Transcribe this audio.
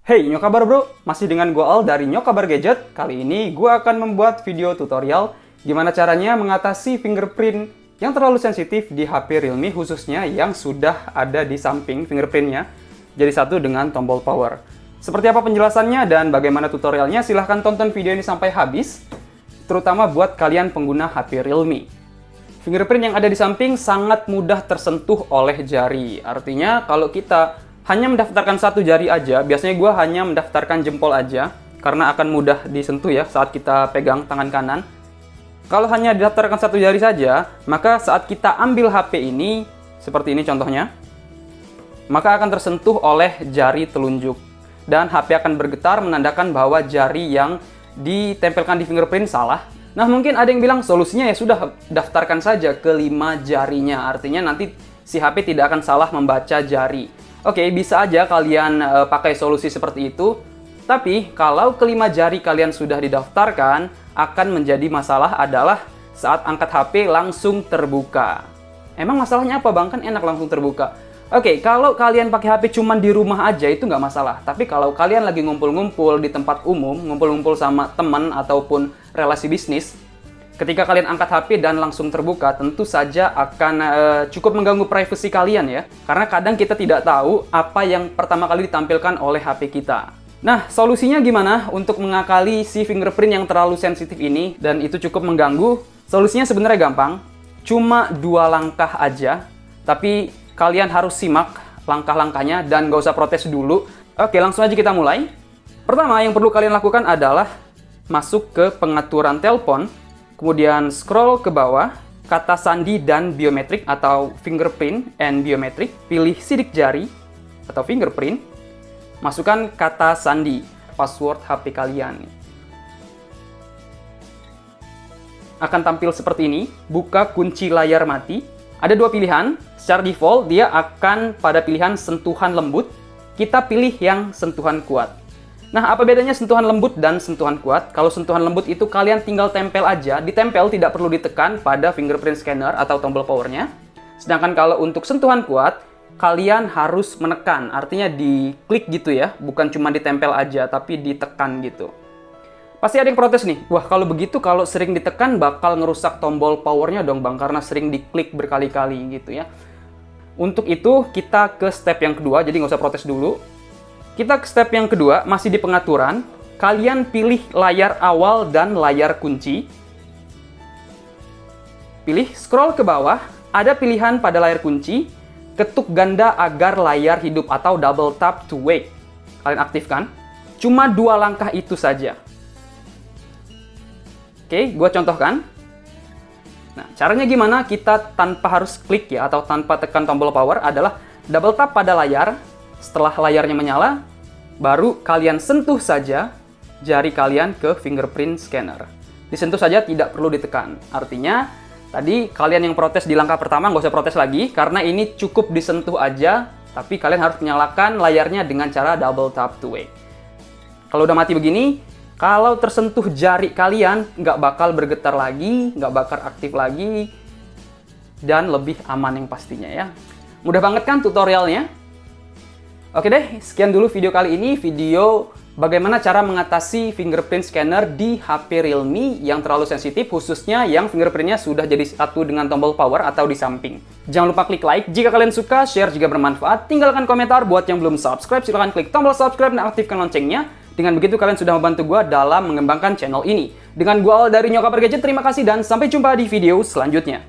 Hey, nyokabar bro, masih dengan gua Al dari Nyokabar Gadget. Kali ini gua akan membuat video tutorial gimana caranya mengatasi fingerprint yang terlalu sensitif di HP Realme, khususnya yang sudah ada di samping fingerprintnya jadi satu dengan tombol power. Seperti apa penjelasannya dan bagaimana tutorialnya, silahkan tonton video ini sampai habis, terutama buat kalian pengguna HP Realme. Fingerprint yang ada di samping sangat mudah tersentuh oleh jari. Artinya kalau kita hanya mendaftarkan satu jari aja, biasanya gue hanya mendaftarkan jempol aja, karena akan mudah disentuh ya saat kita pegang tangan kanan. Kalau hanya didaftarkan satu jari saja, maka saat kita ambil HP ini, seperti ini contohnya, maka akan tersentuh oleh jari telunjuk. Dan HP akan bergetar menandakan bahwa jari yang ditempelkan di fingerprint salah. Nah, mungkin ada yang bilang solusinya ya sudah, daftarkan saja ke 5 jarinya. Artinya nanti si HP tidak akan salah membaca jari. Oke, bisa aja kalian pakai solusi seperti itu. Tapi kalau kelima jari kalian sudah didaftarkan, akan menjadi masalah adalah saat angkat HP langsung terbuka. Emang masalahnya apa bang? Kan enak langsung terbuka. Oke, kalau kalian pakai HP cuman di rumah aja itu nggak masalah. Tapi kalau kalian lagi ngumpul-ngumpul di tempat umum, ngumpul-ngumpul sama teman ataupun relasi bisnis, ketika kalian angkat HP dan langsung terbuka, tentu saja akan cukup mengganggu privasi kalian ya. Karena kadang kita tidak tahu apa yang pertama kali ditampilkan oleh HP kita. Nah, solusinya gimana untuk mengakali si fingerprint yang terlalu sensitif ini dan itu cukup mengganggu? Solusinya sebenarnya gampang. Cuma 2 langkah aja, tapi kalian harus simak langkah-langkahnya dan nggak usah protes dulu. Oke, langsung aja kita mulai. Pertama, yang perlu kalian lakukan adalah masuk ke pengaturan telepon, kemudian scroll ke bawah, kata sandi dan biometrik atau fingerprint and biometric, pilih sidik jari atau fingerprint, masukkan kata sandi, password HP kalian. Akan tampil seperti ini, buka kunci layar mati. Ada 2 pilihan, secara default dia akan pada pilihan sentuhan lembut, kita pilih yang sentuhan kuat. Nah, apa bedanya sentuhan lembut dan sentuhan kuat? Kalau sentuhan lembut itu kalian tinggal tempel aja, ditempel tidak perlu ditekan pada fingerprint scanner atau tombol powernya. Sedangkan kalau untuk sentuhan kuat, kalian harus menekan, artinya diklik gitu ya, bukan cuma ditempel aja, tapi ditekan gitu. Pasti ada yang protes nih, wah kalau begitu kalau sering ditekan bakal ngerusak tombol powernya dong bang, karena sering diklik berkali-kali gitu ya. Untuk itu kita ke step yang kedua, jadi nggak usah protes dulu. Kita ke step yang kedua, masih di pengaturan. Kalian pilih layar awal dan layar kunci. Pilih, scroll ke bawah, ada pilihan pada layar kunci, ketuk ganda agar layar hidup atau double tap to wake. Kalian aktifkan. Cuma 2 langkah itu saja. Oke, gue contohkan. Nah, caranya gimana? Kita tanpa harus klik ya, atau tanpa tekan tombol power adalah double tap pada layar. Setelah layarnya menyala, baru kalian sentuh saja jari kalian ke fingerprint scanner. Disentuh saja, tidak perlu ditekan. Artinya, tadi kalian yang protes di langkah pertama nggak usah protes lagi, karena ini cukup disentuh aja, tapi kalian harus menyalakan layarnya dengan cara double tap to wake. Kalau udah mati begini, kalau tersentuh jari kalian, nggak bakal bergetar lagi, nggak bakal aktif lagi, dan lebih aman yang pastinya ya. Mudah banget kan tutorialnya? Oke deh, sekian dulu video kali ini, video bagaimana cara mengatasi fingerprint scanner di HP Realme yang terlalu sensitif, khususnya yang fingerprintnya sudah jadi satu dengan tombol power atau di samping. Jangan lupa klik like jika kalian suka, share jika bermanfaat, tinggalkan komentar. Buat yang belum subscribe, silahkan klik tombol subscribe dan aktifkan loncengnya. Dengan begitu kalian sudah membantu gue dalam mengembangkan channel ini. Dengan gue Al dari Nyokabar Gadget, terima kasih dan sampai jumpa di video selanjutnya.